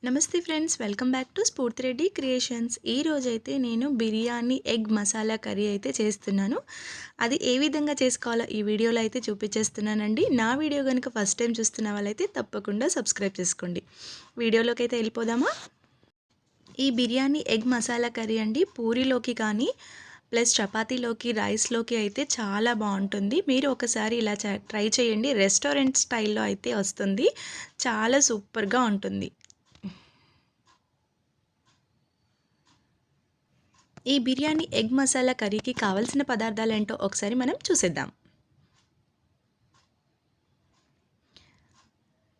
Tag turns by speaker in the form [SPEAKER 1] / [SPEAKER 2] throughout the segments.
[SPEAKER 1] నమస్తే friends, welcome back to స్ఫూర్తి Reddy creations. ఈ రోజైతే నేను బిర్యానీ ఎగ్ మసాలా కర్రీ అయితే చేస్తున్నాను. అది ఏ విధంగా చేసుకోవాలో ఈ వీడియోలో అయితే చూపించేస్తున్నానండి. నా వీడియో కనుక ఫస్ట్ టైం చూస్తున్న వాళ్ళైతే తప్పకుండా సబ్స్క్రైబ్ చేసుకోండి. వీడియోలోకి అయితే వెళ్ళిపోదామా. ఈ బిర్యానీ ఎగ్ మసాలా కర్రీ అండి పూరీలోకి కానీ ప్లస్ చపాతీలోకి రైస్లోకి అయితే చాలా బాగుంటుంది. మీరు ఒకసారి ఇలా ట్రై చేయండి. రెస్టారెంట్ స్టైల్లో అయితే వస్తుంది. చాలా సూపర్గా ఉంటుంది. ఈ బిర్యానీ ఎగ్ మసాలా కర్రీకి కావాల్సిన పదార్థాలు ఏంటో ఒకసారి మనం చూసేద్దాం.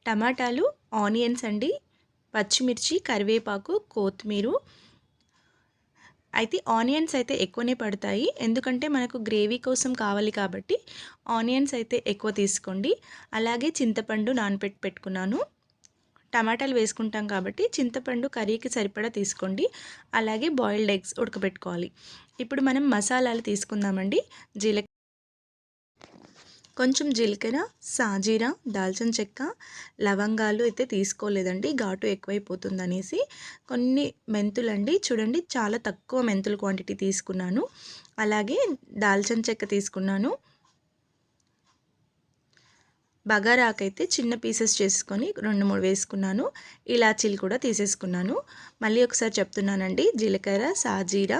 [SPEAKER 1] టమాటాలు, ఆనియన్స్ అండి, పచ్చిమిర్చి, కరివేపాకు, కొత్తిమీర. అయితే ఆనియన్స్ అయితే ఎక్కువనే పడతాయి, ఎందుకంటే మనకు గ్రేవీ కోసం కావాలి కాబట్టి ఆనియన్స్ అయితే ఎక్కువ తీసుకోండి. అలాగే చింతపండు నానబెట్టి పెట్టుకున్నాను. టమాటాలు వేసుకుంటాం కాబట్టి చింతపండు కర్రీకి సరిపడా తీసుకోండి. అలాగే బాయిల్డ్ ఎగ్స్ ఉడకబెట్టుకోవాలి. ఇప్పుడు మనం మసాలాలు తీసుకుందామండి. కొంచెం జీలకర్ర, సాజీరా, దాల్చిన చెక్క, లవంగాలు అయితే తీసుకోలేదండి, ఘాటు ఎక్కువైపోతుంది అనేసి. కొన్ని మెంతులండి, చూడండి చాలా తక్కువ మెంతుల క్వాంటిటీ తీసుకున్నాను. అలాగే దాల్చిన చెక్క తీసుకున్నాను. బగారాకైతే చిన్న పీసెస్ చేసుకొని 2-3 వేసుకున్నాను. ఇలాచీలు కూడా తీసేసుకున్నాను. మళ్ళీ ఒకసారి చెప్తున్నానండి, జీలకర్ర, సాజీరా,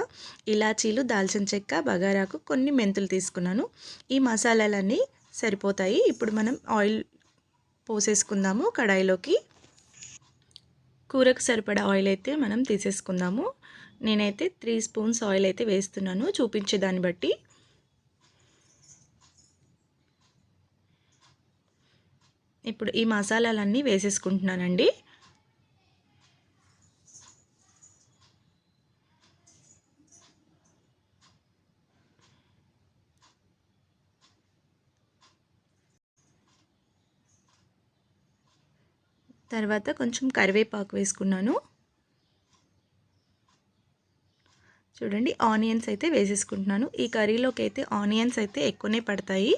[SPEAKER 1] ఇలాచీలు, దాల్చిన చెక్క, బగారాకు, కొన్ని మెంతులు తీసుకున్నాను. ఈ మసాలాలన్నీ సరిపోతాయి. ఇప్పుడు మనం ఆయిల్ పోసేసుకుందాము కడాయిలోకి. కూరకు సరిపడా ఆయిల్ అయితే మనం తీసేసుకుందాము. నేనైతే 3 స్పూన్స్ ఆయిల్ అయితే వేస్తున్నాను, చూపించే దాన్ని బట్టి. ఇప్పుడు ఈ మసాలాలన్నీ వేసేసుకుంటున్నానండి. తర్వాత కొంచెం కరివేపాకు వేసుకున్నాను. చూడండి ఆనియన్స్ అయితే వేసేసుకుంటున్నాను. ఈ కర్రీలోకి అయితే ఆనియన్స్ అయితే ఎక్కువనే పడతాయి,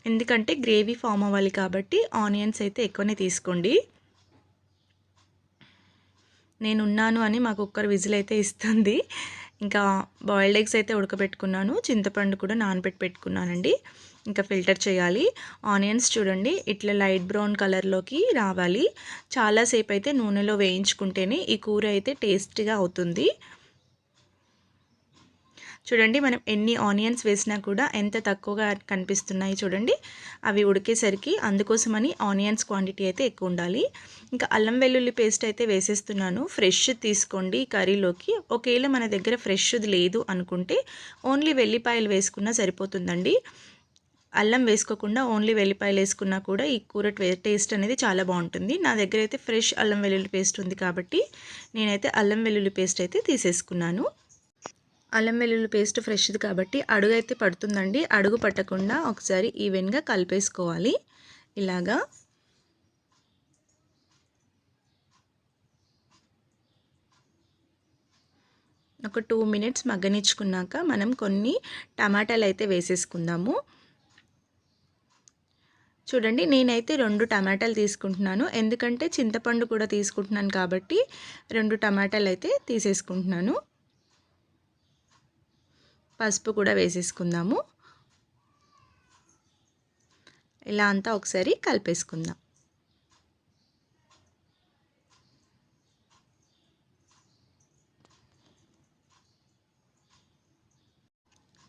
[SPEAKER 1] ఎందుకంటే గ్రేవీ ఫామ్ అవ్వాలి కాబట్టి ఆనియన్స్ అయితే ఎక్కువనే తీసుకోండి. నేనున్నాను అని మా కుక్కర్ విజిల్ అయితే ఇస్తుంది. ఇంకా బాయిల్డ్ ఎగ్స్ అయితే ఉడకబెట్టుకున్నాను. చింతపండు కూడా నానబెట్టి పెట్టుకున్నానండి. ఇంకా ఫిల్టర్ చేయాలి. ఆనియన్స్ చూడండి ఇట్లా లైట్ బ్రౌన్ కలర్లోకి రావాలి. చాలాసేపు అయితే నూనెలో వేయించుకుంటేనే ఈ కూర అయితే టేస్టీగా అవుతుంది. చూడండి మనం ఎన్ని ఆనియన్స్ వేసినా కూడా ఎంత తక్కువగా కనిపిస్తున్నాయి చూడండి. అవి ఉడికేసరికి అందుకోసమని ఆనియన్స్ క్వాంటిటీ అయితే ఎక్కువ ఉండాలి. ఇంకా అల్లం వెల్లుల్లి పేస్ట్ అయితే వేసేస్తున్నాను. ఫ్రెష్ తీసుకోండి కర్రీలోకి. ఒకవేళ మన దగ్గర ఫ్రెష్ది లేదు అనుకుంటే ఓన్లీ వెల్లిపాయలు వేసుకున్నా సరిపోతుందండి. అల్లం వేసుకోకుండా ఓన్లీ వెల్లిపాయలు వేసుకున్నా కూడా ఈ కూర టేస్ట్ అనేది చాలా బాగుంటుంది. నా దగ్గర అయితే ఫ్రెష్ అల్లం వెల్లుల్లి పేస్ట్ ఉంది కాబట్టి నేనైతే అల్లం వెల్లుల్లి పేస్ట్ అయితే తీసేసుకున్నాను. అల్లం వెల్లుల్లి పేస్ట్ ఫ్రెష్ది కాబట్టి అడుగు అయితే పడుతుందండి. అడుగు పట్టకుండా ఒకసారి ఈవెన్గా కలిపేసుకోవాలి. ఇలాగా ఒక 2 మినిట్స్ మగ్గనిచ్చుకున్నాక మనం కొన్ని టమాటాలు అయితే వేసేసుకుందాము. చూడండి నేనైతే 2 టమాటాలు తీసుకుంటున్నాను, ఎందుకంటే చింతపండు కూడా తీసుకుంటున్నాను కాబట్టి 2 టమాటాలు అయితే తీసేసుకుంటున్నాను. పసుపు కూడా వేసేసుకుందాము. ఇలా అంతా ఒకసారి కలిపేసుకుందాం.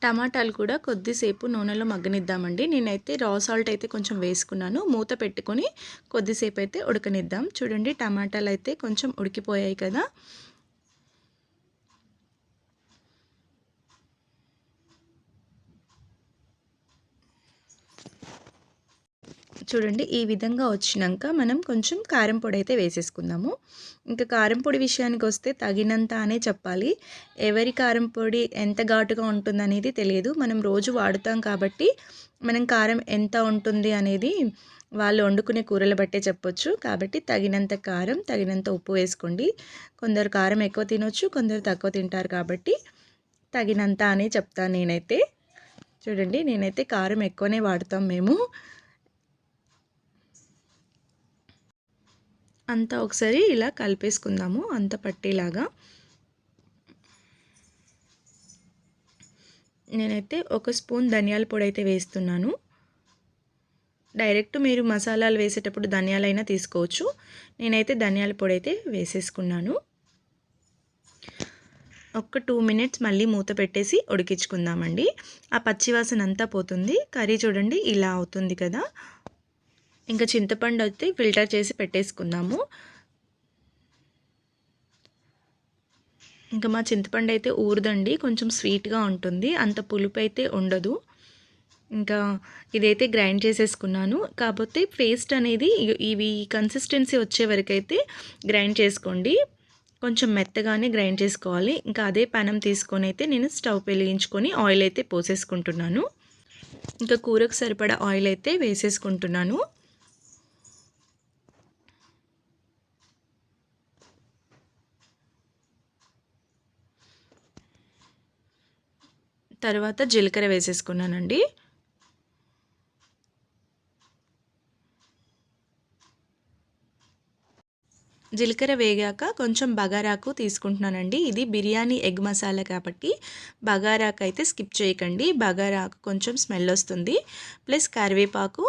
[SPEAKER 1] టమాటాలు కూడా కొద్దిసేపు నూనెలో మగ్గనిద్దామండి. నేనైతే రా సాల్ట్ అయితే కొంచెం వేసుకున్నాను. మూత పెట్టుకొని కొద్దిసేపు అయితే ఉడకనిద్దాం. చూడండి టమాటాలు అయితే కొంచెం ఉడికిపోయాయి కదా. చూడండి ఈ విధంగా వచ్చినాక మనం కొంచెం కారం పొడి అయితే వేసేసుకుందాము. ఇంకా కారం పొడి విషయానికి వస్తే తగినంత అనే చెప్పాలి. ఎవరి కారం పొడి ఎంత ఘాటుగా ఉంటుందనేది తెలియదు. మనం రోజు వాడుతాం కాబట్టి మనం కారం ఎంత ఉంటుంది అనేది వాళ్ళు వండుకునే కూరల బట్టే చెప్పొచ్చు. కాబట్టి తగినంత కారం, తగినంత ఉప్పు వేసుకోండి. కొందరు కారం ఎక్కువ తినొచ్చు, కొందరు తక్కువ తింటారు కాబట్టి తగినంత అనే చెప్తాను నేనైతే. చూడండి నేనైతే కారం ఎక్కువనే వాడతాం మేము. అంతా ఒకసారి ఇలా కలిపేసుకుందాము, అంత పట్టేలాగా. నేనైతే 1 స్పూన్ ధనియాల పొడి అయితే వేస్తున్నాను. డైరెక్ట్ మీరు మసాలాలు వేసేటప్పుడు ధనియాలైనా తీసుకోవచ్చు. నేనైతే ధనియాల పొడి అయితే వేసేసుకున్నాను. ఒక 2 మినిట్స్ మళ్ళీ మూత పెట్టేసి ఉడికించుకుందామండి. ఆ పచ్చివాసన అంతా పోతుంది. కర్రీ చూడండి ఇలా అవుతుంది కదా. ఇంకా చింతపండు అయితే ఫిల్టర్ చేసి పెట్టేసుకుందాము. ఇంకా మా చింతపండు అయితే ఊరదండి, కొంచెం స్వీట్గా ఉంటుంది, అంత పులుపు అయితే ఉండదు. ఇంకా ఇదైతే గ్రైండ్ చేసేసుకున్నాను. కాకపోతే పేస్ట్ అనేది ఇవి కన్సిస్టెన్సీ వచ్చే వరకైతే గ్రైండ్ చేసుకోండి. కొంచెం మెత్తగానే గ్రైండ్ చేసుకోవాలి. ఇంకా అదే పెనం తీసుకొని అయితే నేను స్టవ్ వెలిగించుకొని ఆయిల్ అయితే పోసేసుకుంటున్నాను. ఇంకా కూరకు సరిపడా ఆయిల్ అయితే వేసేసుకుంటున్నాను. తర్వాత జీలకర్ర వేసేసుకున్నానండి. జీలకర్ర వేగాక కొంచెం బగారాకు తీసుకుంటున్నానండి. ఇది బిర్యానీ ఎగ్ మసాలా కాబట్టి బగారాకు అయితే స్కిప్ చేయకండి. బగారాకు కొంచెం స్మెల్ వస్తుంది. ప్లస్ కరివేపాకు,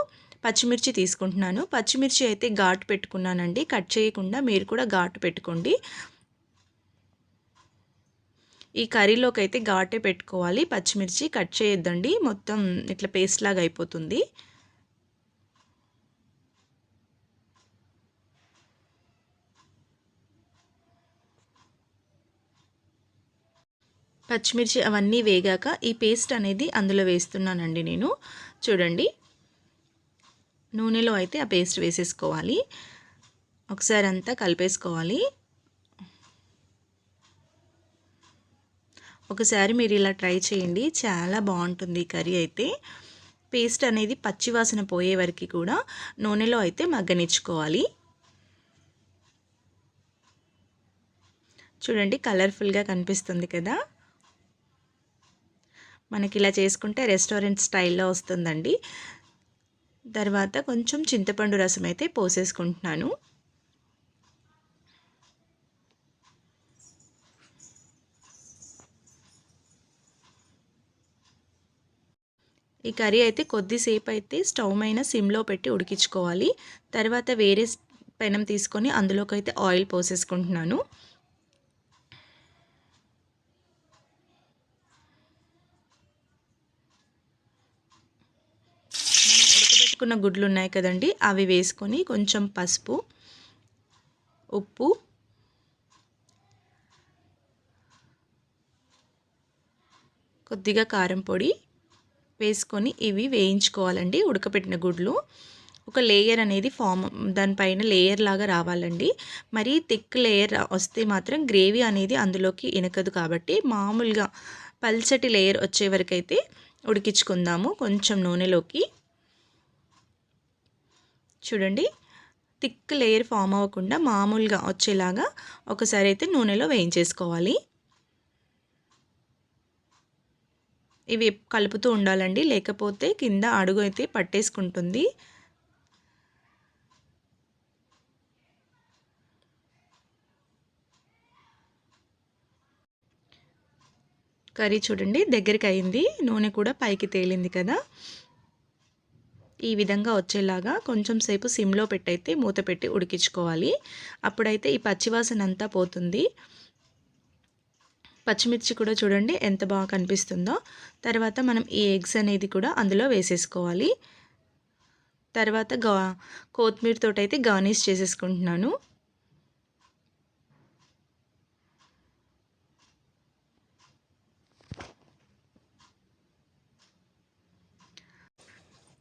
[SPEAKER 1] పచ్చిమిర్చి తీసుకుంటున్నాను. పచ్చిమిర్చి అయితే ఘాటు పెట్టుకున్నానండి, కట్ చేయకుండా మీరు కూడా ఘాటు పెట్టుకోండి. ఈ కర్రీలోకి అయితే ఘాటే పెట్టుకోవాలి, పచ్చిమిర్చి కట్ చేయొద్దండి, మొత్తం ఇట్లా పేస్ట్ లాగా అయిపోతుంది. పచ్చిమిర్చి అవన్నీ వేగాక ఈ పేస్ట్ అనేది అందులో వేస్తున్నానండి నేను. చూడండి, నూనెలో అయితే ఆ పేస్ట్ వేసేసుకోవాలి. ఒకసారి అంతా కలిపేసుకోవాలి. ఒకసారి మీరు ఇలా ట్రై చేయండి, చాలా బాగుంటుంది కర్రీ అయితే. పేస్ట్ అనేది పచ్చివాసన పోయే వరకు కూడా నూనెలో అయితే మగ్గనిచ్చుకోవాలి. చూడండి, కలర్ఫుల్గా కనిపిస్తుంది కదా. మనకి ఇలా చేసుకుంటే రెస్టారెంట్ స్టైల్లో వస్తుందండి. తర్వాత కొంచెం చింతపండు రసం అయితే పోసేసుకుంటున్నాను. ఈ కర్రీ అయితే కొద్దిసేపు అయితే స్టవ్ పైన సిమ్లో పెట్టి ఉడికించుకోవాలి. తర్వాత వేరే పెనం తీసుకొని అందులోకి అయితే ఆయిల్ పోసేసుకుంటున్నాను. ఉడకబెట్టుకున్న గుడ్లు ఉన్నాయి కదండి, అవి వేసుకొని కొంచెం పసుపు, ఉప్పు, కొద్దిగా కారం పొడి వేసుకొని ఇవి వేయించుకోవాలండి. ఉడకబెట్టిన గుడ్లు ఒక లేయర్ అనేది ఫామ్, దానిపైన లేయర్ లాగా రావాలండి. మరి థిక్ లేయర్ వస్తే మాత్రం గ్రేవీ అనేది అందులోకి ఇనకదు. కాబట్టి మామూలుగా పల్చటి లేయర్ వచ్చే వరకు అయితే ఉడికించుకుందాము కొంచెం నూనెలోకి. చూడండి, థిక్ లేయర్ ఫామ్ అవ్వకుండా మామూలుగా వచ్చేలాగా ఒకసారి అయితే నూనెలో వేయించేసుకోవాలి. ఇవి కలుపుతూ ఉండాలండి, లేకపోతే కింద అడుగు అయితే పట్టేసుకుంటుంది. కర్రీ చూడండి దగ్గరికి అయింది, నూనె కూడా పైకి తేలింది కదా. ఈ విధంగా వచ్చేలాగా కొంచెం సేపు సిమ్లో పెట్టయితే మూత పెట్టి ఉడికించుకోవాలి. అప్పుడైతే ఈ పచ్చివాసన అంతా పోతుంది. పచ్చిమిర్చి కూడా చూడండి ఎంత బాగా కనిపిస్తుందో. తర్వాత మనం ఈ ఎగ్స్ అనేది కూడా అందులో వేసేసుకోవాలి. తర్వాత కొత్తిమీరతో అయితే గార్నిష్ చేసేసుకుంటున్నాను.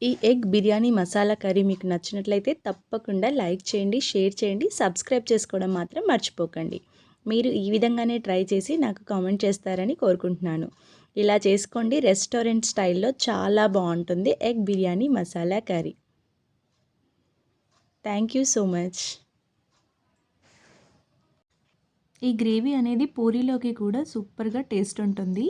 [SPEAKER 1] ఈ ఎగ్ బిర్యానీ మసాలా కర్రీ మీకు నచ్చినట్లయితే తప్పకుండా లైక్ చేయండి, షేర్ చేయండి, సబ్స్క్రైబ్ చేసుకోవడం మాత్రం మర్చిపోకండి. మీరు ఈ విధంగానే ట్రై చేసి నాకు కామెంట్ చేస్తారని కోరుకుంటున్నాను. ఇలా చేసుకోండి, రెస్టారెంట్ స్టైల్లో చాలా బాగుంటుంది egg biryani masala curry. Thank you so much. ఈ గ్రేవీ అనేది పూరీలోకి కూడా సూపర్గా టేస్ట్ ఉంటుంది.